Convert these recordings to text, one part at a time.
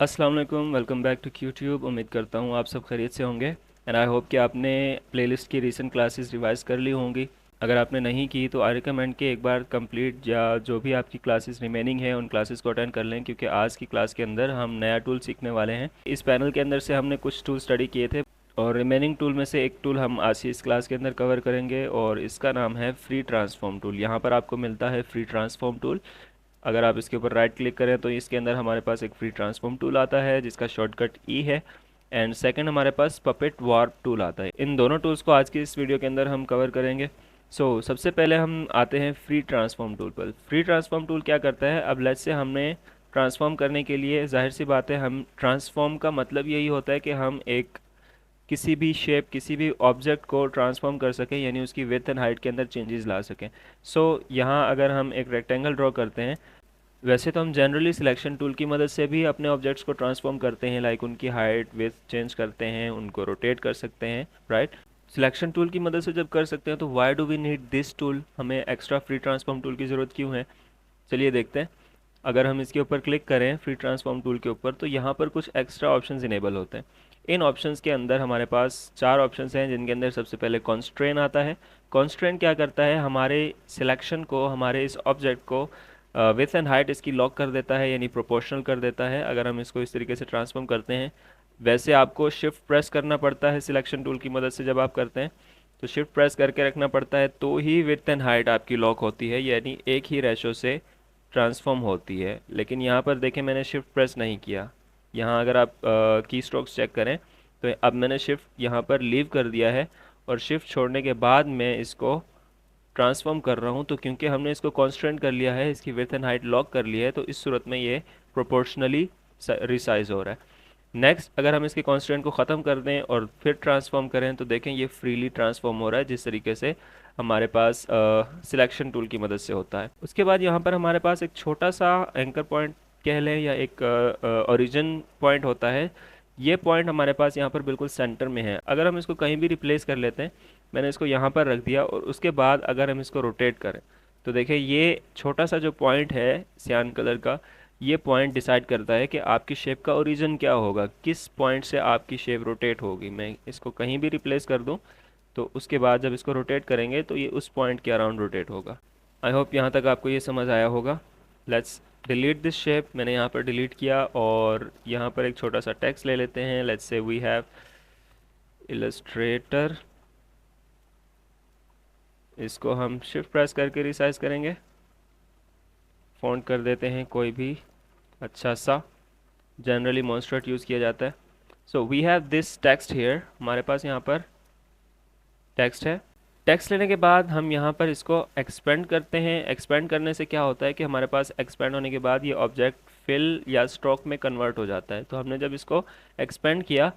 अस्सलाम वालेकुम, welcome back to YouTube. उम्मीद करता हूँ आप सब खैरियत से होंगे एंड आई होप कि आपने प्लेलिस्ट की रीसेंट क्लासेस रिवाइज कर ली होंगी। अगर आपने नहीं की तो आई रिकमेंड कि एक बार कंप्लीट या जो भी आपकी क्लासेस रिमेनिंग है उन क्लासेस को अटेंड कर लें, क्योंकि आज की क्लास के अंदर हम नया टूल सीखने वाले हैं। इस पैनल के अंदर से हमने कुछ टूल स्टडी किए थे और रिमेनिंग टूल में से एक टूल हम आज की इस क्लास के अंदर कवर करेंगे और इसका नाम है फ्री ट्रांसफॉर्म टूल। यहाँ पर आपको मिलता है फ्री ट्रांसफॉर्म टूल। अगर आप इसके ऊपर राइट क्लिक करें तो इसके अंदर हमारे पास एक फ्री ट्रांसफॉर्म टूल आता है जिसका शॉर्टकट ई है। एंड सेकंड हमारे पास पपेट वार्प टूल आता है। इन दोनों टूल्स को आज की इस वीडियो के अंदर हम कवर करेंगे। सबसे पहले हम आते हैं फ्री ट्रांसफॉर्म टूल पर। फ्री ट्रांसफॉर्म टूल क्या करता है? अब लेट्स से हमने ट्रांसफॉर्म करने के लिए, जाहिर सी बात है, हम ट्रांसफॉर्म का मतलब यही होता है कि हम एक किसी भी शेप, किसी भी ऑब्जेक्ट को ट्रांसफॉर्म कर सकें, यानी उसकी विड्थ एंड हाइट के अंदर चेंजेस ला सकें। यहाँ अगर हम एक रेक्टेंगल ड्रॉ करते हैं, वैसे तो हम जनरली सिलेक्शन टूल की मदद से भी अपने ऑब्जेक्ट्स को ट्रांसफॉर्म करते हैं, लाइक उनकी हाइट विड्थ चेंज करते हैं, उनको रोटेट कर सकते हैं, राइट। सिलेक्शन टूल की मदद से जब कर सकते हैं तो why do we need this tool? हमें एक्स्ट्रा फ्री ट्रांसफॉर्म टूल की ज़रूरत क्यों है? चलिए देखते हैं। अगर हम इसके ऊपर क्लिक करें फ्री ट्रांसफॉर्म टूल के ऊपर, तो यहाँ पर कुछ एक्स्ट्रा ऑप्शंस इनेबल होते हैं। इन ऑप्शंस के अंदर हमारे पास 4 ऑप्शंस हैं, जिनके अंदर सबसे पहले कॉन्स्ट्रेन आता है। कॉन्स्ट्रेन क्या करता है? हमारे सिलेक्शन को, हमारे इस ऑब्जेक्ट को विड्थ एंड हाइट इसकी लॉक कर देता है, यानी प्रोपोर्शनल कर देता है अगर हम इसको इस तरीके से ट्रांसफॉर्म करते हैं। वैसे आपको शिफ्ट प्रेस करना पड़ता है सिलेक्शन टूल की मदद से। जब आप करते हैं तो शिफ्ट प्रेस करके रखना पड़ता है, तो ही विड्थ एंड हाइट आपकी लॉक होती है, यानी एक ही रेशो से ट्रांसफॉर्म होती है। लेकिन यहाँ पर देखें, मैंने शिफ्ट प्रेस नहीं किया। यहाँ अगर आप की स्ट्रोक्स चेक करें तो अब मैंने शिफ्ट यहाँ पर लीव कर दिया है और शिफ्ट छोड़ने के बाद मैं इसको ट्रांसफॉर्म कर रहा हूँ। तो क्योंकि हमने इसको कॉन्स्टेंट कर लिया है, इसकी विड्थ एंड हाइट लॉक कर लिया है, तो इस सूरत में ये प्रोपोर्शनली रिसाइज हो रहा है। नेक्स्ट, अगर हम इसके कॉन्स्टेंट को ख़त्म कर दें और फिर ट्रांसफॉर्म करें तो देखें ये फ्रीली ट्रांसफॉर्म हो रहा है, जिस तरीके से हमारे पास सिलेक्शन टूल की मदद से होता है। उसके बाद यहाँ पर हमारे पास एक छोटा सा एंकर पॉइंट कह लें या एक ओरिजिन पॉइंट होता है। ये पॉइंट हमारे पास यहाँ पर बिल्कुल सेंटर में है। अगर हम इसको कहीं भी रिप्लेस कर लेते हैं, मैंने इसको यहाँ पर रख दिया और उसके बाद अगर हम इसको रोटेट करें तो देखिए ये छोटा सा जो पॉइंट है सियान कलर का, ये पॉइंट डिसाइड करता है कि आपकी शेप का ओरिजिन क्या होगा, किस पॉइंट से आपकी शेप रोटेट होगी। मैं इसको कहीं भी रिप्लेस कर दूं तो उसके बाद जब इसको रोटेट करेंगे तो ये उस पॉइंट के अराउंड रोटेट होगा। आई होप यहाँ तक आपको ये समझ आया होगा। Let's delete this shape. मैंने यहाँ पर डिलीट किया और यहाँ पर एक छोटा सा टेक्स्ट ले लेते हैं। Let's say we have Illustrator. इसको हम शिफ्ट प्रेस करके रिसाइज करेंगे। फ़ॉन्ट कर देते हैं कोई भी अच्छा सा, जनरली मॉन्स्ट्रेट यूज़ किया जाता है। So we have this text here. हमारे पास यहाँ पर टेक्स्ट है। टेक्स्ट लेने के बाद हम यहाँ पर इसको एक्सपेंड करते हैं। एक्सपेंड करने से क्या होता है कि हमारे पास एक्सपेंड होने के बाद ये ऑब्जेक्ट फिल या स्ट्रोक में कन्वर्ट हो जाता है। तो हमने जब इसको एक्सपेंड किया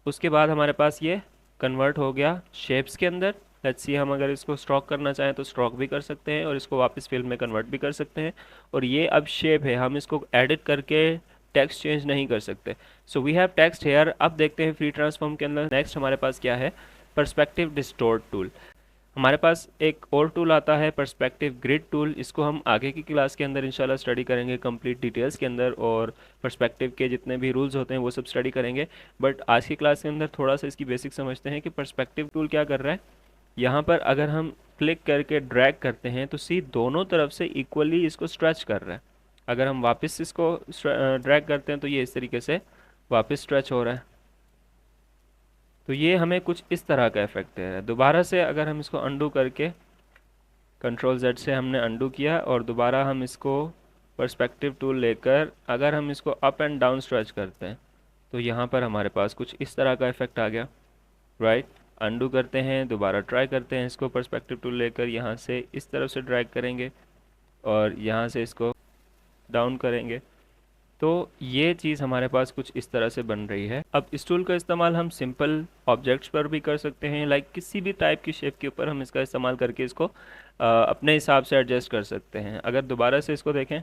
उसके बाद हमारे पास ये कन्वर्ट हो गया शेप्स के अंदर। लेट्स सी, हम अगर इसको स्ट्रोक करना चाहें तो स्ट्रोक भी कर सकते हैं और इसको वापस फिल में कन्वर्ट भी कर सकते हैं। और ये अब शेप है, हम इसको एडिट करके टेक्स्ट चेंज नहीं कर सकते। So we have text here. अब देखते हैं फ्री ट्रांसफॉर्म के अंदर नेक्स्ट हमारे पास क्या है, पर्सपेक्टिव डिस्टोर्ट टूल। हमारे पास एक और टूल आता है पर्सपेक्टिव ग्रिड टूल। इसको हम आगे की क्लास के अंदर इंशाल्लाह स्टडी करेंगे कंप्लीट डिटेल्स के अंदर, और पर्सपेक्टिव के जितने भी रूल्स होते हैं वो सब स्टडी करेंगे। बट आज की क्लास के अंदर थोड़ा सा इसकी बेसिक समझते हैं कि पर्सपेक्टिव टूल क्या कर रहा है। यहाँ पर अगर हम क्लिक करके ड्रैग करते हैं तो सी दोनों तरफ से इक्वली इसको स्ट्रेच कर रहा है। अगर हम वापस इसको ड्रैग करते हैं तो ये इस तरीके से वापस स्ट्रेच हो रहा है। तो ये हमें कुछ इस तरह का इफेक्ट दे रहा है। दोबारा से अगर हम इसको अंडू करके कंट्रोल जेड से हमने अंडू किया और दोबारा हम इसको पर्सपेक्टिव टूल लेकर अगर हम इसको अप एंड डाउन स्ट्रेच करते हैं तो यहाँ पर हमारे पास कुछ इस तरह का इफेक्ट आ गया, राइट। अंडू करते हैं, दोबारा ट्राई करते हैं इसको पर्सपेक्टिव टूल लेकर, यहाँ से इस तरफ से ड्रैग करेंगे और यहाँ से इसको डाउन करेंगे तो ये चीज़ हमारे पास कुछ इस तरह से बन रही है। अब इस टूल का इस्तेमाल हम सिंपल ऑब्जेक्ट्स पर भी कर सकते हैं, लाइक किसी भी टाइप की शेप के ऊपर हम इसका इस्तेमाल करके इसको अपने हिसाब से एडजस्ट कर सकते हैं। अगर दोबारा से इसको देखें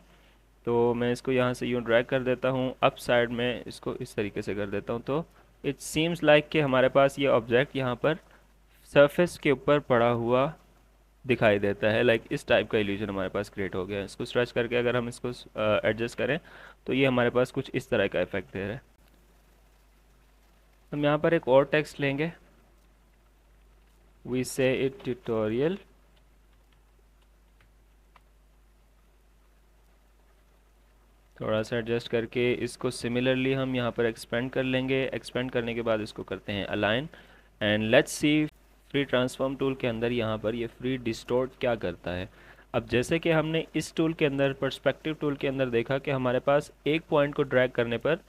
तो मैं इसको यहाँ से यूँ ड्रैग कर देता हूँ, अप साइड में इसको इस तरीके से कर देता हूँ, तो इट सीम्स लाइक कि हमारे पास ये ऑब्जेक्ट यहाँ पर सरफेस के ऊपर पड़ा हुआ दिखाई देता है। लाइक इस टाइप का इल्यूजन हमारे पास क्रिएट हो गया है। इसको स्ट्रेच करके अगर हम इसको एडजस्ट करें तो ये हमारे पास कुछ इस तरह का इफेक्ट दे रहा है। हम यहाँ पर एक और टेक्स्ट लेंगे, वी से इट ट्यूटोरियल, थोड़ा सा एडजस्ट करके इसको सिमिलरली हम यहाँ पर एक्सपेंड कर लेंगे। एक्सपेंड करने के बाद इसको करते हैं align, and let's see free transform tool के अंदर यहाँ पर ये फ्री डिस्टोर्ट क्या करता है। अब जैसे कि हमने इस टूल के अंदर, पर्सपेक्टिव टूल के अंदर देखा कि हमारे पास एक पॉइंट को ड्रैग करने पर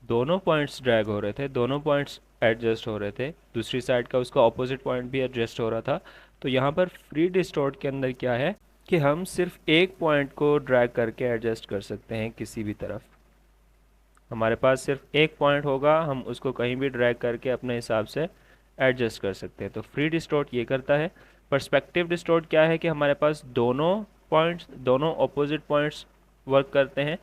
दोनों पॉइंट्स ड्रैग हो रहे थे, दोनों पॉइंट्स एडजस्ट हो रहे थे, दूसरी साइड का उसका ऑपोजिट पॉइंट भी एडजस्ट हो रहा था। तो यहाँ पर फ्री डिस्टोर्ट के अंदर क्या है कि हम सिर्फ एक पॉइंट को ड्रैग करके एडजस्ट कर सकते हैं किसी भी तरफ। हमारे पास सिर्फ एक पॉइंट होगा, हम उसको कहीं भी ड्रैग करके अपने हिसाब से एडजस्ट कर सकते हैं। तो फ्री डिस्टोर्ट ये करता है। पर्सपेक्टिव डिस्टोर्ट क्या है कि हमारे पास दोनों पॉइंट्स, दोनों ऑपोजिट पॉइंट्स वर्क करते हैं,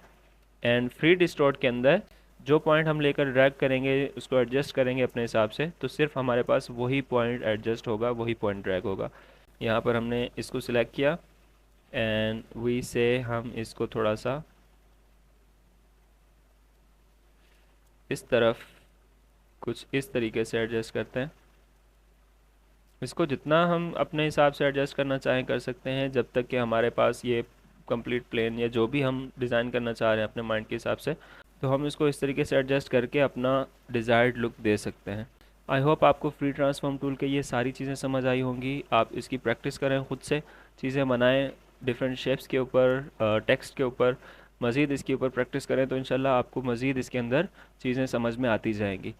एंड फ्री डिस्टोर्ट के अंदर जो पॉइंट हम लेकर ड्रैग करेंगे, उसको एडजस्ट करेंगे अपने हिसाब से, तो सिर्फ हमारे पास वही पॉइंट एडजस्ट होगा, वही पॉइंट ड्रैग होगा। यहाँ पर हमने इसको सिलेक्ट किया एंड वी से हम इसको थोड़ा सा इस तरफ कुछ इस तरीके से एडजस्ट करते हैं। इसको जितना हम अपने हिसाब से एडजस्ट करना चाहें कर सकते हैं, जब तक कि हमारे पास ये कंप्लीट प्लेन या जो भी हम डिज़ाइन करना चाह रहे हैं अपने माइंड के हिसाब से, तो हम इसको इस तरीके से एडजस्ट करके अपना डिज़ायर्ड लुक दे सकते हैं। आई होप आपको फ्री ट्रांसफॉर्म टूल के ये सारी चीज़ें समझ आई होंगी। आप इसकी प्रैक्टिस करें, खुद से चीज़ें बनाएं, डिफरेंट शेप्स के ऊपर, टेक्स्ट के ऊपर, मज़ीद इसके ऊपर प्रैक्टिस करें तो इंशाल्लाह आपको मज़ीद इसके अंदर चीज़ें समझ में आती जाएंगी।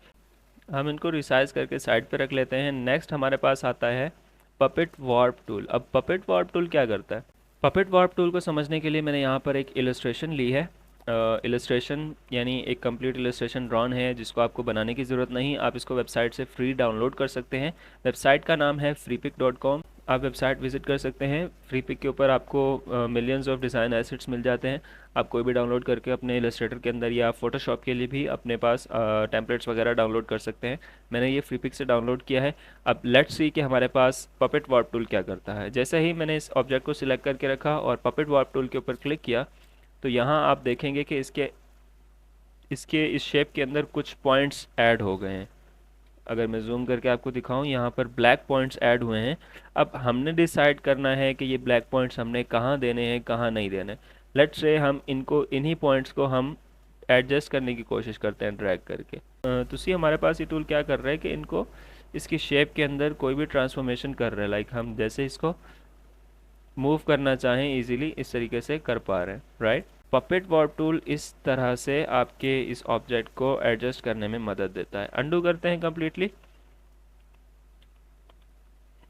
हम इनको रिसाइज करके साइड पे रख लेते हैं। नेक्स्ट हमारे पास आता है पपेट वार्प टूल। अब पपेट वार्प टूल क्या करता है? पपेट वार्प टूल को समझने के लिए मैंने यहाँ पर एक इलस्ट्रेशन ली है। इलस्ट्रेशन यानी एक कंप्लीट इलस्ट्रेशन ड्रॉन है जिसको आपको बनाने की ज़रूरत नहीं, आप इसको वेबसाइट से फ्री डाउनलोड कर सकते हैं। वेबसाइट का नाम है freepik.com। आप वेबसाइट विज़िट कर सकते हैं। फ्रीपिक के ऊपर आपको मिलियंस ऑफ डिज़ाइन एसेट्स मिल जाते हैं। आप कोई भी डाउनलोड करके अपने इलस्ट्रेटर के अंदर या फोटोशॉप के लिए भी अपने पास टेम्पलेट्स वगैरह डाउनलोड कर सकते हैं। मैंने ये फ्रीपिक से डाउनलोड किया है। अब लेट्स सी कि हमारे पास पपेट वार्प टूल क्या करता है। जैसे ही मैंने इस ऑब्जेक्ट को सिलेक्ट करके रखा और पपेट वार्प टूल के ऊपर क्लिक किया तो यहाँ आप देखेंगे कि इसके इस शेप के अंदर कुछ पॉइंट्स ऐड हो गए हैं। अगर मैं जूम करके आपको दिखाऊं, यहाँ पर ब्लैक पॉइंट्स ऐड हुए हैं। अब हमने डिसाइड करना है कि ये ब्लैक पॉइंट्स हमने कहाँ देने हैं, कहाँ नहीं देने। लेट्स से हम इनको, इन्हीं पॉइंट्स को हम एडजस्ट करने की कोशिश करते हैं ड्रैग करके। तो हमारे पास ये टूल क्या कर रहा है कि इनको, इसकी शेप के अंदर कोई भी ट्रांसफॉर्मेशन कर रहा है। लाइक हम जैसे इसको मूव करना चाहें इजीली इस तरीके से कर पा रहे हैं, राइट। पपेट वार्प टूल इस तरह से आपके इस ऑब्जेक्ट को एडजस्ट करने में मदद देता है। अंडू करते हैं कम्प्लीटली।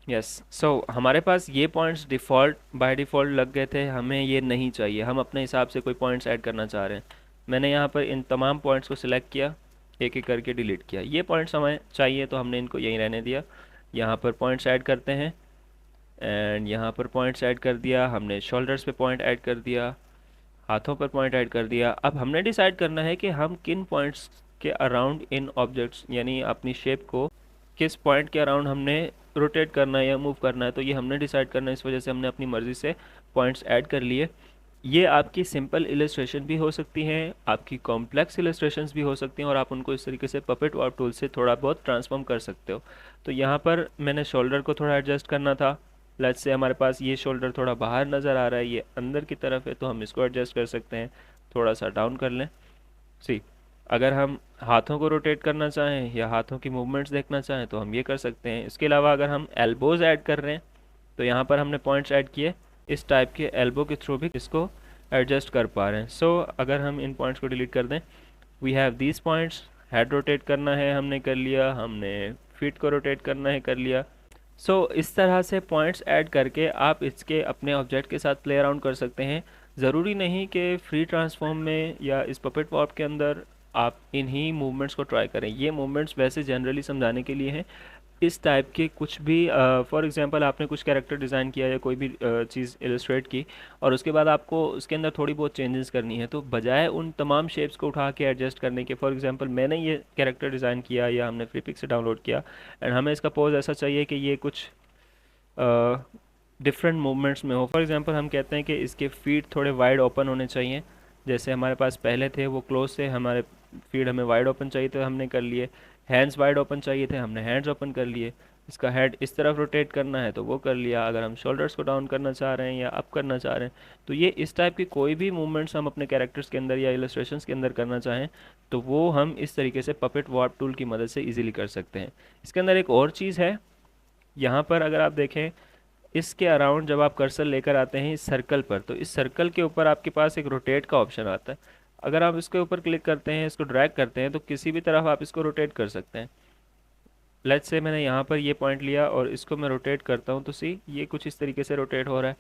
यस, सो हमारे पास ये पॉइंट्स डिफ़ॉल्ट बाय डिफ़ॉल्ट लग गए थे, हमें ये नहीं चाहिए, हम अपने हिसाब से कोई पॉइंट्स ऐड करना चाह रहे हैं। मैंने यहाँ पर इन तमाम पॉइंट्स को सिलेक्ट किया, एक एक करके डिलीट किया। ये पॉइंट्स हमें चाहिए तो हमने इनको यहीं रहने दिया। यहाँ पर पॉइंट्स ऐड करते हैं एंड यहाँ पर पॉइंट्स ऐड कर दिया हमने, शोल्डर्स पे पॉइंट ऐड कर दिया, हाथों पर पॉइंट ऐड कर दिया। अब हमने डिसाइड करना है कि हम किन पॉइंट्स के अराउंड इन ऑब्जेक्ट्स यानी अपनी शेप को किस पॉइंट के अराउंड हमने रोटेट करना है या मूव करना है, तो ये हमने डिसाइड करना है। इस वजह से हमने अपनी मर्ज़ी से पॉइंट्स ऐड कर लिए। ये आपकी सिंपल इलस्ट्रेशन भी हो सकती हैं, आपकी कॉम्प्लेक्स इलस्ट्रेशंस भी हो सकती हैं, और आप उनको इस तरीके से पपेट वार्प टूल से थोड़ा बहुत ट्रांसफॉर्म कर सकते हो। तो यहाँ पर मैंने शोल्डर को थोड़ा एडजस्ट करना था। लेट्स से हमारे पास ये शोल्डर थोड़ा बाहर नज़र आ रहा है, ये अंदर की तरफ है, तो हम इसको एडजस्ट कर सकते हैं। थोड़ा सा डाउन कर लें। सी, अगर हम हाथों को रोटेट करना चाहें या हाथों की मूवमेंट्स देखना चाहें तो हम ये कर सकते हैं। इसके अलावा अगर हम एल्बोज़ ऐड कर रहे हैं तो यहाँ पर हमने पॉइंट्स ऐड किए, इस टाइप के एल्बो के थ्रू भी इसको एडजस्ट कर पा रहे हैं। सो अगर हम इन पॉइंट्स को डिलीट कर दें, we have these points. Head rotate करना है हमने कर लिया, हमने फीट को रोटेट करना है कर लिया। सो इस तरह से पॉइंट्स ऐड करके आप इसके अपने ऑब्जेक्ट के साथ प्ले अराउंड कर सकते हैं। ज़रूरी नहीं कि फ्री ट्रांसफॉर्म में या इस पपेट वार्प के अंदर आप इन्हीं मूवमेंट्स को ट्राई करें। ये मूवमेंट्स वैसे जनरली समझाने के लिए हैं। इस टाइप के कुछ भी, फॉर एग्जांपल आपने कुछ कैरेक्टर डिज़ाइन किया या कोई भी चीज़ इलस्ट्रेट की और उसके बाद आपको उसके अंदर थोड़ी बहुत चेंजेस करनी है, तो बजाय उन तमाम शेप्स को उठा के एडजस्ट करने के, फॉर एग्जांपल मैंने ये कैरेक्टर डिज़ाइन किया या हमने फ्रीपिक से डाउनलोड किया एंड हमें इसका पोज ऐसा चाहिए कि ये कुछ डिफरेंट मूवमेंट्स में हो। फॉर एग्जांपल हम कहते हैं कि इसके फीट थोड़े वाइड ओपन होने चाहिए, जैसे हमारे पास पहले थे वो क्लोज थे, हमारे फीट हमें वाइड ओपन चाहिए तो हमने कर लिए। हैंड्स वाइड ओपन चाहिए थे, हमने हैंड्स ओपन कर लिए। इसका हेड इस तरफ रोटेट करना है तो वो कर लिया। अगर हम शोल्डर्स को डाउन करना चाह रहे हैं या अप करना चाह रहे हैं, तो ये इस टाइप की कोई भी मूवमेंट्स हम अपने कैरेक्टर्स के अंदर या इलस्ट्रेशंस के अंदर करना चाहें तो वो हम इस तरीके से पपेट वार्प टूल की मदद से इजीली कर सकते हैं। इसके अंदर एक और चीज़ है, यहाँ पर अगर आप देखें इसके अराउंड जब आप कर्सर लेकर आते हैं इस सर्कल पर, तो इस सर्कल के ऊपर आपके पास एक रोटेट का ऑप्शन आता है। अगर आप इसके ऊपर क्लिक करते हैं, इसको ड्रैग करते हैं, तो किसी भी तरफ आप इसको रोटेट कर सकते हैं। लेट्स से मैंने यहाँ पर ये पॉइंट लिया और इसको मैं रोटेट करता हूँ तो सी ये कुछ इस तरीके से रोटेट हो रहा है।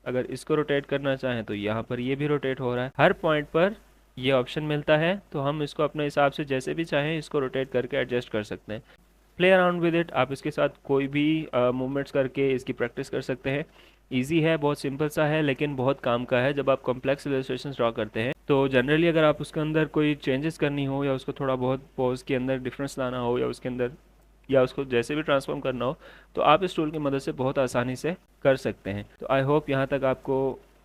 अगर इसको रोटेट करना चाहें तो यहाँ पर ये भी रोटेट हो रहा है। हर पॉइंट पर ये ऑप्शन मिलता है, तो हम इसको अपने हिसाब से जैसे भी चाहें इसको रोटेट करके एडजस्ट कर सकते हैं। प्ले अराउंड विद इट, आप इसके साथ कोई भी मूवमेंट्स करके इसकी प्रैक्टिस कर सकते हैं। इजी है, बहुत सिंपल सा है, लेकिन बहुत काम का है। जब आप कॉम्प्लेक्स इलस्ट्रेशन ड्रॉ करते हैं तो जनरली अगर आप उसके अंदर कोई चेंजेस करनी हो या उसको थोड़ा बहुत पोज के अंदर डिफरेंस लाना हो या उसके अंदर या उसको जैसे भी ट्रांसफॉर्म करना हो, तो आप इस टूल की मदद से बहुत आसानी से कर सकते हैं। तो आई होप यहाँ तक आपको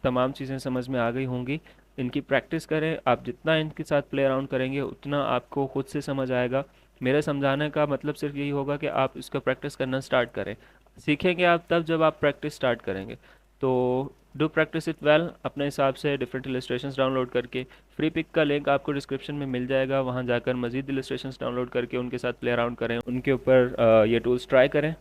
तमाम चीज़ें समझ में आ गई होंगी। इनकी प्रैक्टिस करें, आप जितना इनके साथ प्ले अराउंड करेंगे उतना आपको खुद से समझ आएगा। मेरे समझाने का मतलब सिर्फ यही होगा कि आप इसका प्रैक्टिस करना स्टार्ट करें। सीखेंगे आप तब जब आप प्रैक्टिस स्टार्ट करेंगे। तो डू प्रैक्टिस इट वेल, अपने हिसाब से डिफरेंट इलस्ट्रेशंस डाउनलोड करके। फ्री पिक का लिंक आपको डिस्क्रिप्शन में मिल जाएगा, वहाँ जाकर मज़ीद इलस्ट्रेशंस डाउनलोड करके उनके साथ प्ले अराउंड करें, उनके ऊपर ये टूल्स ट्राई करें।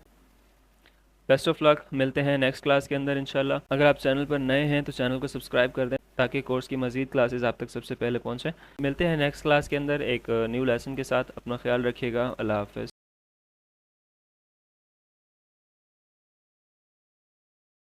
बेस्ट ऑफ लक, मिलते हैं नेक्स्ट क्लास के अंदर इंशाल्लाह। अगर आप चैनल पर नए हैं तो चैनल को सब्सक्राइब कर दें ताकि कोर्स की मज़ीद क्लासेस आप तक सबसे पहले पहुँचें। मिलते हैं नेक्स्ट क्लास के अंदर एक न्यू लेसन के साथ। अपना ख्याल रखिएगा। अल्लाह हाफ़िज़।